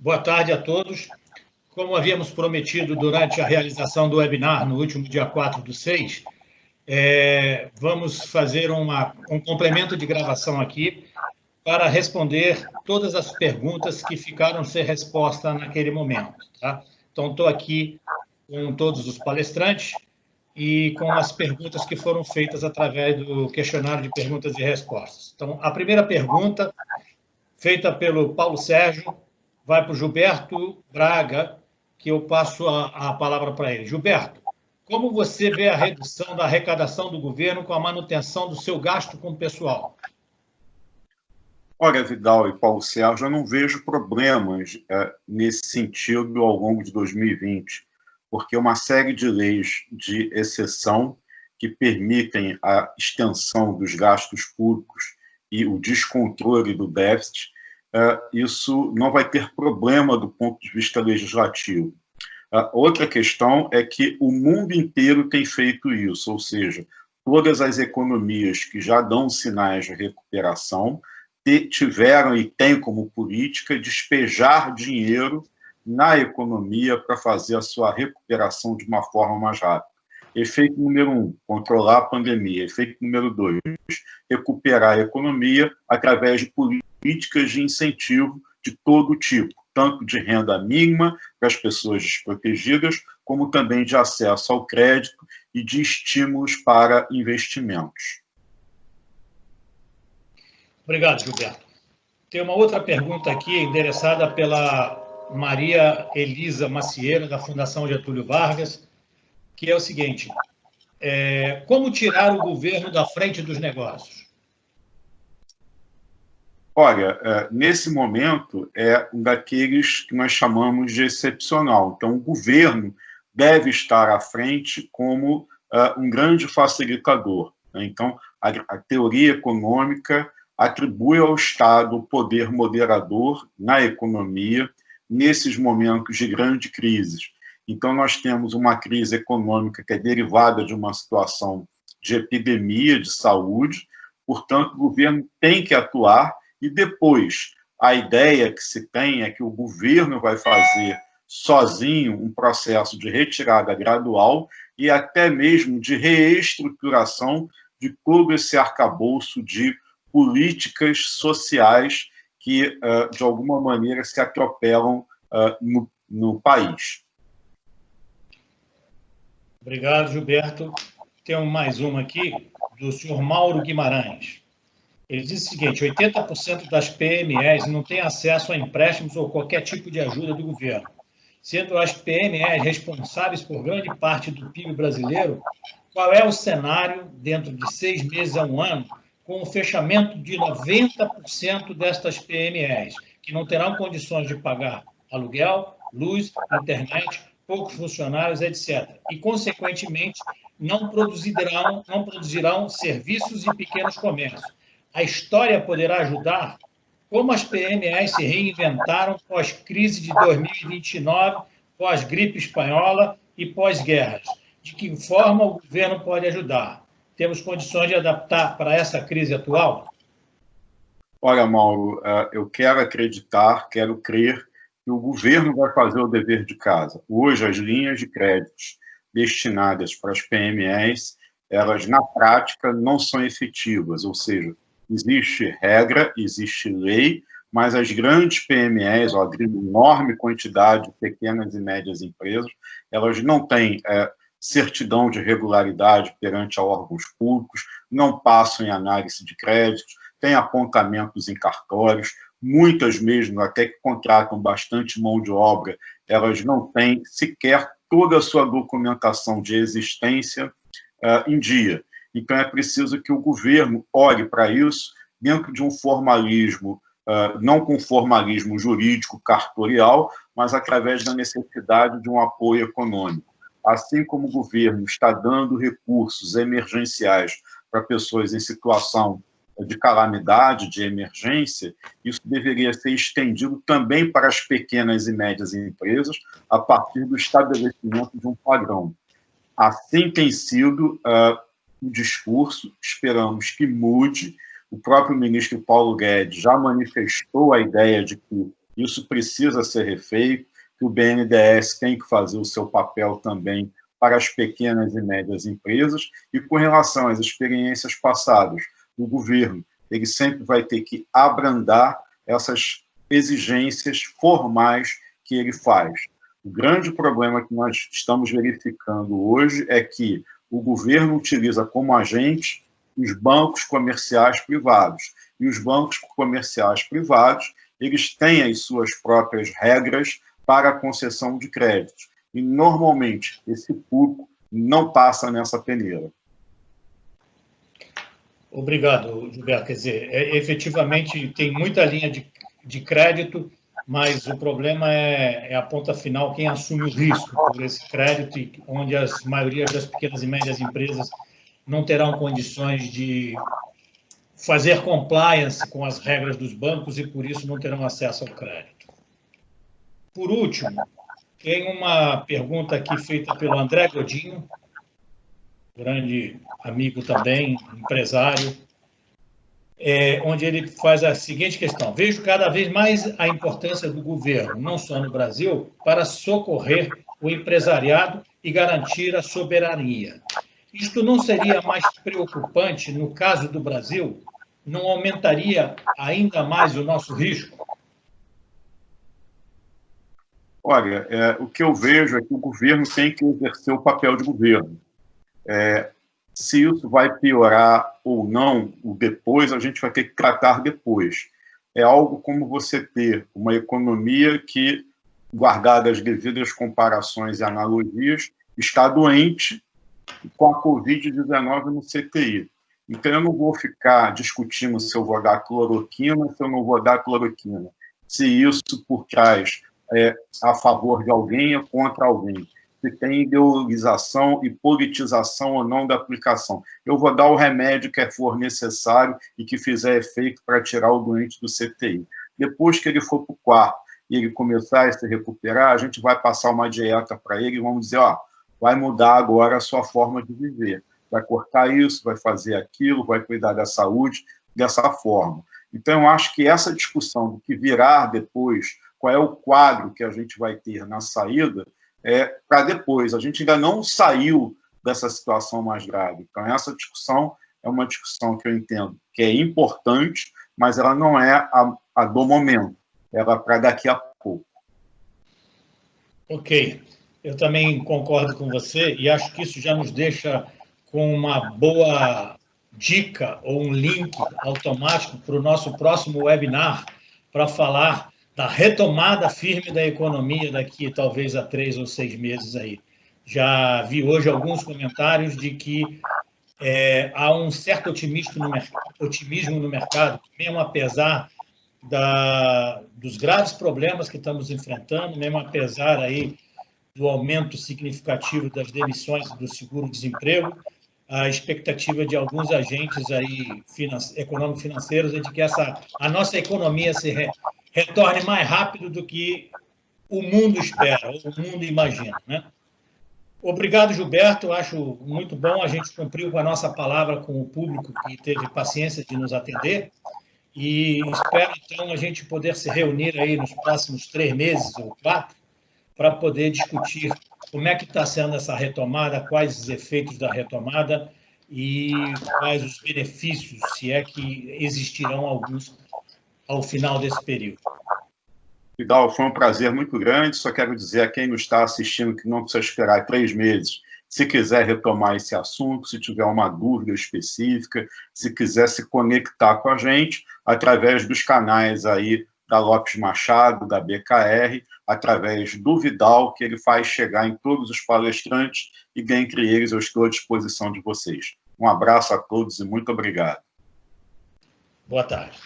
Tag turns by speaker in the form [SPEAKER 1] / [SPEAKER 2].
[SPEAKER 1] Boa tarde a todos. Como havíamos prometido durante a realização do webinar no último dia 4/6, vamos fazer um complemento de gravação aqui para responder todas as perguntas que ficaram sem resposta naquele momento. Tá? Então, estou aqui com todos os palestrantes e com as perguntas que foram feitas através do questionário de perguntas e respostas. Então, a primeira pergunta, feita pelo Paulo Sérgio, vai para o Gilberto Braga, que eu passo a palavra para ele. Gilberto, como você vê a redução da arrecadação do governo com a manutenção do seu gasto com o pessoal?
[SPEAKER 2] Olha, Vidal e Paulo Sérgio, eu não vejo problemas nesse sentido ao longo de 2020, porque uma série de leis de exceção que permitem a extensão dos gastos públicos e o descontrole do déficit, isso não vai ter problema do ponto de vista legislativo. Outra questão é que o mundo inteiro tem feito isso, ou seja, todas as economias que já dão sinais de recuperação tiveram e têm como política despejar dinheiro na economia para fazer a sua recuperação de uma forma mais rápida. Efeito número 1, controlar a pandemia. Efeito número 2, recuperar a economia através de políticas de incentivo de todo tipo, tanto de renda mínima para as pessoas desprotegidas, como também de acesso ao crédito e de estímulos para investimentos.
[SPEAKER 1] Obrigado, Gilberto. Tem uma outra pergunta aqui, endereçada pela Maria Elisa Macieira, da Fundação Getúlio Vargas, que é o seguinte: como tirar o governo da frente dos negócios?
[SPEAKER 2] Olha, nesse momento é um daqueles que nós chamamos de excepcional. Então, o governo deve estar à frente como um grande facilitador. Né? Então, a teoria econômica atribui ao Estado o poder moderador na economia nesses momentos de grande crise. Então, nós temos uma crise econômica que é derivada de uma situação de epidemia de saúde, portanto, o governo tem que atuar e depois a ideia que se tem é que o governo vai fazer sozinho um processo de retirada gradual e até mesmo de reestruturação de todo esse arcabouço de políticas sociais que, de alguma maneira, se atropelam no país.
[SPEAKER 1] Obrigado, Gilberto. Tem mais uma aqui, do senhor Mauro Guimarães. Ele diz o seguinte: 80% das PMEs não têm acesso a empréstimos ou qualquer tipo de ajuda do governo. Sendo as PMEs responsáveis por grande parte do PIB brasileiro, qual é o cenário, dentro de 6 meses a 1 ano, com o fechamento de 90% destas PMEs, que não terão condições de pagar aluguel, luz, internet, poucos funcionários, etc. E, consequentemente, não produzirão serviços e pequenos comércios. A história poderá ajudar? Como as PMEs se reinventaram pós-crise de 2029, pós-gripe espanhola e pós-guerras? De que forma o governo pode ajudar? Temos condições de adaptar para essa crise atual?
[SPEAKER 2] Olha, Mauro, eu quero acreditar, quero crer que o governo vai fazer o dever de casa. Hoje, as linhas de créditos destinadas para as PMEs, elas, na prática, não são efetivas, ou seja, existe regra, existe lei, mas as grandes PMEs, a enorme quantidade de pequenas e médias empresas, elas não têm certidão de regularidade perante a órgãos públicos, não passam em análise de créditos, têm apontamentos em cartórios, muitas mesmo até que contratam bastante mão de obra, elas não têm sequer toda a sua documentação de existência em dia. Então, é preciso que o governo olhe para isso dentro de um formalismo, não com formalismo jurídico cartorial, mas através da necessidade de um apoio econômico. Assim como o governo está dando recursos emergenciais para pessoas em situação de calamidade, de emergência, isso deveria ser estendido também para as pequenas e médias empresas, a partir do estabelecimento de um padrão. Assim tem sido o discurso, esperamos que mude. O próprio ministro Paulo Guedes já manifestou a ideia de que Isso precisa ser refeito, que o BNDES tem que fazer o seu papel também para as pequenas e médias empresas, e com relação às experiências passadas do governo, ele sempre vai ter que abrandar essas exigências formais que ele faz. O grande problema que nós estamos verificando hoje é que o governo utiliza como agente os bancos comerciais privados. E os bancos comerciais privados, eles têm as suas próprias regras para a concessão de créditos. E, normalmente, esse público não passa nessa peneira.
[SPEAKER 1] Obrigado, Gilberto. Quer dizer, efetivamente tem muita linha de crédito, mas o problema é a ponta final, quem assume o risco por esse crédito, onde a maioria das pequenas e médias empresas não terão condições de fazer compliance com as regras dos bancos e, por isso, não terão acesso ao crédito. Por último, tem uma pergunta aqui feita pelo André Godinho, grande amigo também, empresário, onde ele faz a seguinte questão: vejo cada vez mais a importância do governo, não só no Brasil, para socorrer o empresariado e garantir a soberania. Isto não seria mais preocupante no caso do Brasil? Não aumentaria ainda mais o nosso risco?
[SPEAKER 2] Olha, o que eu vejo é que o governo tem que exercer o papel de governo. Se isso vai piorar ou não, o depois, a gente vai ter que tratar depois. É algo como você ter uma economia que, guardadas as devidas comparações e analogias, está doente com a Covid-19 no CTI. Então, eu não vou ficar discutindo se eu vou dar cloroquina, se eu não vou dar cloroquina, se isso por trás é a favor de alguém ou contra alguém, se tem ideologização e politização ou não da aplicação. Eu vou dar o remédio que for necessário e que fizer efeito para tirar o doente do CTI. Depois que ele for para o quarto e ele começar a se recuperar, a gente vai passar uma dieta para ele e vamos dizer, vai mudar agora a sua forma de viver. Vai cortar isso, vai fazer aquilo, vai cuidar da saúde dessa forma. Então, eu acho que essa discussão do que virá depois, qual é o quadro que a gente vai ter na saída, para depois. A gente ainda não saiu dessa situação mais grave. Então, essa discussão é uma discussão que eu entendo que é importante, mas ela não é a do momento. Ela é para daqui a pouco.
[SPEAKER 1] Ok. Eu também concordo com você e acho que isso já nos deixa com uma boa dica ou um link automático para o nosso próximo webinar para falar da retomada firme da economia daqui talvez a 3 ou 6 meses aí. Já vi hoje alguns comentários de que há um certo otimismo no mercado, mesmo apesar dos graves problemas que estamos enfrentando, mesmo apesar aí do aumento significativo das demissões do seguro-desemprego, a expectativa de alguns agentes aí econômico-financeiros é de que a nossa economia se retorne mais rápido do que o mundo espera, ou o mundo imagina, né? Obrigado, Gilberto. Acho muito bom. A gente cumpriu com a nossa palavra com o público que teve paciência de nos atender. E espero, então, a gente poder se reunir aí nos próximos 3 meses ou 4 para poder discutir como é que está sendo essa retomada, quais os efeitos da retomada e quais os benefícios, se é que existirão alguns ao final desse período.
[SPEAKER 2] Vidal, foi um prazer muito grande. Só quero dizer a quem nos está assistindo que não precisa esperar 3 meses. Se quiser retomar esse assunto, se tiver uma dúvida específica, se quiser se conectar com a gente, através dos canais aí da Lopes Machado, da BKR, através do Vidal, que ele faz chegar em todos os palestrantes, e dentre eles eu estou à disposição de vocês. Um abraço a todos e muito obrigado.
[SPEAKER 1] Boa tarde.